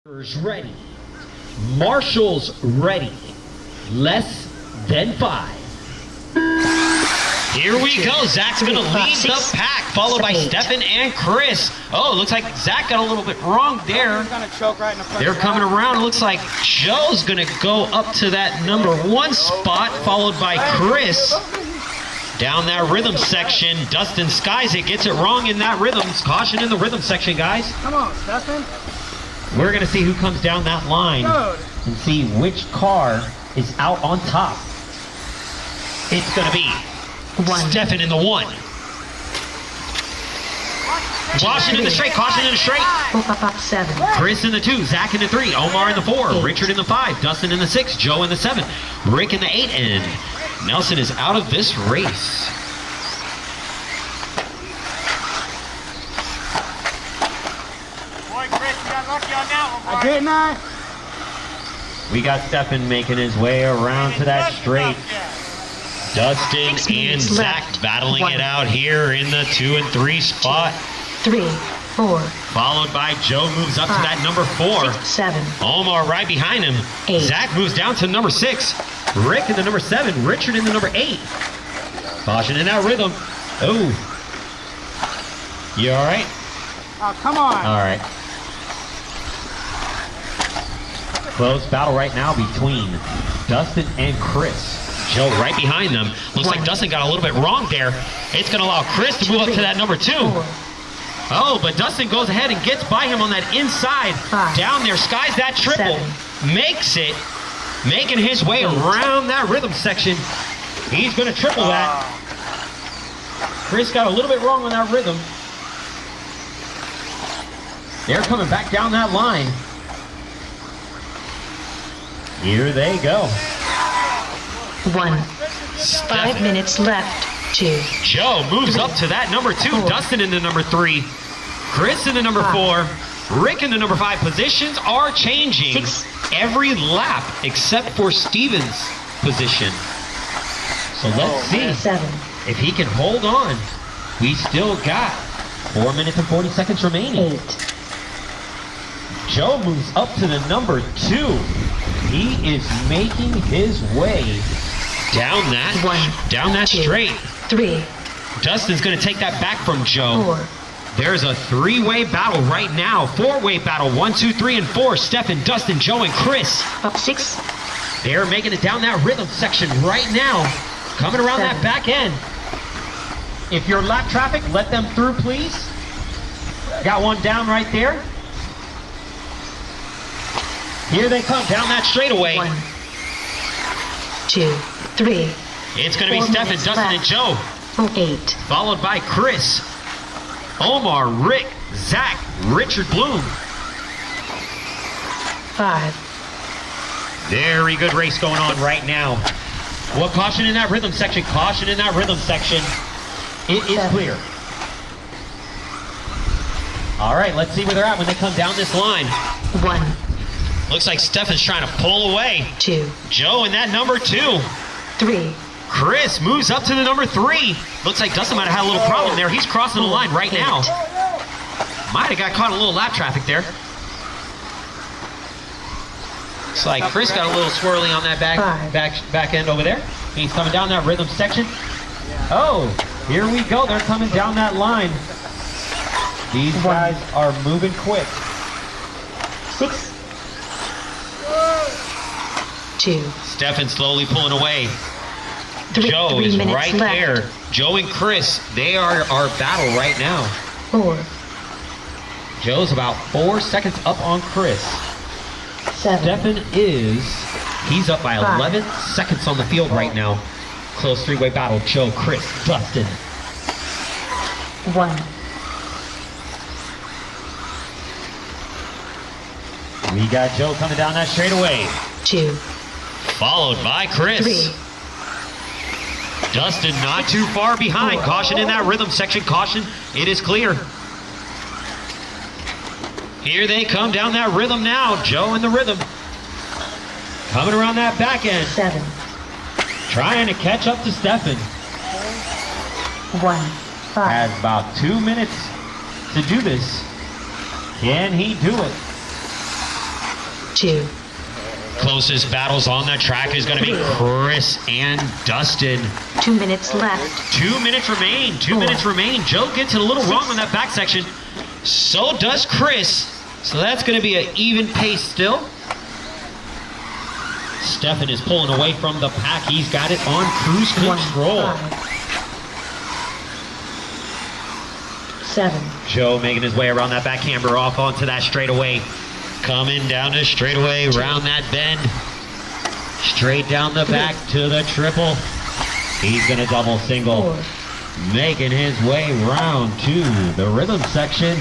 Ready. Marshall's ready. Less than 5. Here we go. Zach's going to lead the pack, followed by Stefan and Chris. Oh, it looks like Zach got a little bit wrong there. They're coming around. It looks like Joe's going to go up to that number 1 spot, followed by Chris. Down that rhythm section, Dustin skies it, gets it wrong in that rhythm. Caution in the rhythm section, guys. Come on, Stefan. We're going to see who comes down that line and see which car is out on top. It's going to be Stefan in the 1. Caution in the straight, caution in the straight. 7. Chris in the 2, Zach in the 3, Omar in the 4, Richard in the 5, Dustin in the 6, Joe in the 7, Rick in the 8, and Nelson is out of this race. Boy, Chris, you got lucky on that one, boy. Didn't I? We got Stefan making his way around to that straight. Dustin and Zach battling it out here in the 2 and 3 spot. 3, 4. Followed by Joe moves up to that number 4. 7. Omar right behind him. 8. Zach moves down to number 6. Rick in the number 7. Richard in the number 8. Caution in that rhythm. Oh. You all right? Oh, come on. All right. Close battle right now between Dustin and Chris. Joe right behind them. Looks like Dustin got a little bit wrong there. It's going to allow Chris to move up to that number 2. Oh, but Dustin goes ahead and gets by him on that inside. Down there, skies that triple. Makes it. Making his way around that rhythm section. He's going to triple that. Chris got a little bit wrong on that rhythm. They're coming back down that line. Here they go. 1. 5 minutes left. 2. Joe moves up to that number 2. 4. Dustin in the number 3. Chris in the number 4. Rick in the number 5. Positions are changing 6. every lap except for Steven's position. So let's see 7. if he can hold on. We still got 4 minutes and 40 seconds remaining. 8. Joe moves up to the number 2. He is making his way down that straight. 3. Dustin's going to take that back from Joe. 4. There's a 3-way battle right now. 4-way battle. 1, 2, 3, and 4. Stefan, Dustin, Joe, and Chris. Up 6. They're making it down that rhythm section right now. Coming around 7. that back end. If you're lap traffic, let them through, please. Got one down right there. Here they come down that straightaway. 1, 2, 3. It's going to be 4 Stefan, minutes Dustin, and left. Joe. 8. Followed by Chris, Omar, Rick, Zach, Richard Bloom. 5. Very good race going on right now. Well, caution in that rhythm section. Caution in that rhythm section. It is 7. clear. All right, let's see where they're at when they come down this line. 1, Looks like Stefan's trying to pull away. 2, Joe in that number 2. 3. Chris moves up to the number 3. Looks like Dustin might have had a little problem there. He's crossing the line right now. Might have got caught in a little lap traffic there. Looks like Chris got a little swirly on that back end over there. He's coming down that rhythm section. Oh, here we go. They're coming down that line. These guys are moving quick. 6. 2. Stefan slowly pulling away. 3 Joe is minutes right left. there. Joe and Chris, they are our battle right now. 4. Joe's about 4 seconds up on Chris. 7. Stefan he's up by 5. 11 seconds on the field right now. Close 3-way battle. Joe, Chris, Dustin. 1. We got Joe coming down that straightaway. 2. Followed by Chris. 3. Dustin not too far behind. Caution in that rhythm section. Caution, it is clear. Here they come down that rhythm now. Joe in the rhythm. Coming around that back end. 7. Trying to catch up to Stefan. 1. 5. Has about 2 minutes to do this. Can he do it? 2. Closest battles on the track is going to be Chris and Dustin. 2 minutes left. 2 minutes remain. 2 minutes remain. Joe gets it a little wrong on that back section. So does Chris. So that's going to be an even pace still. Stefan is pulling away from the pack. He's got it on cruise control. 7. Joe making his way around that back camber off onto that straightaway. Coming down the straightaway, round that bend. Straight down the back to the triple. He's going to double single. 4. Making his way round to the rhythm section.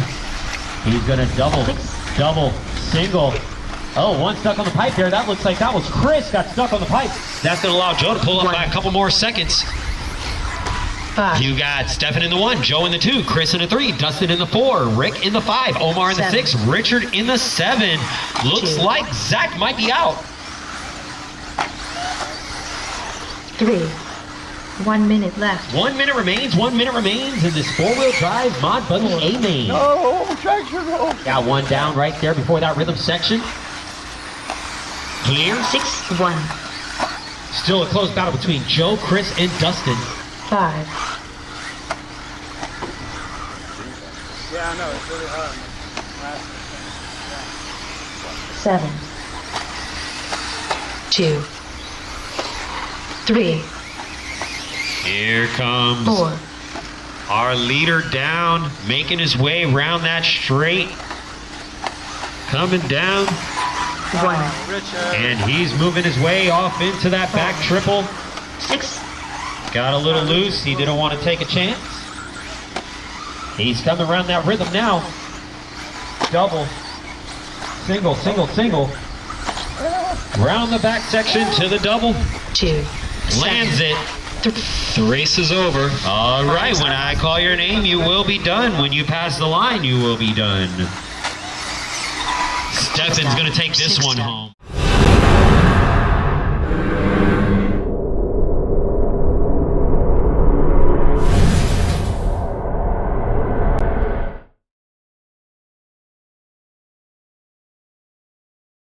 He's going to double single. Oh, one stuck on the pipe there. That looks like that was Chris got stuck on the pipe. That's going to allow Joe to pull up by a couple more seconds. 5. You got Stefan in the 1, Joe in the 2, Chris in the 3, Dustin in the 4, Rick in the 5, Omar in the 7. 6, Richard in the 7. Looks 2. like Zach might be out. 3. 1 minute left. 1 minute remains. 1 minute remains in this four-wheel drive mod buggy A main. No, traction roll. Got one down right there before that rhythm section. Clear. 6. 1. Still a close battle between Joe, Chris, and Dustin. 5. Yeah, I know, it's really hard. 7. 2. 3. Here comes 4. our leader down, making his way around that straight. Coming down, 1. and he's moving his way off into that back triple. 6. Got a little loose. He didn't want to take a chance. He's coming around that rhythm now. Double. Single, single, single. Round the back section to the double. 2. Lands it. The race is over. All right, when I call your name, you will be done. When you pass the line, you will be done. Stefan's going to take this one home.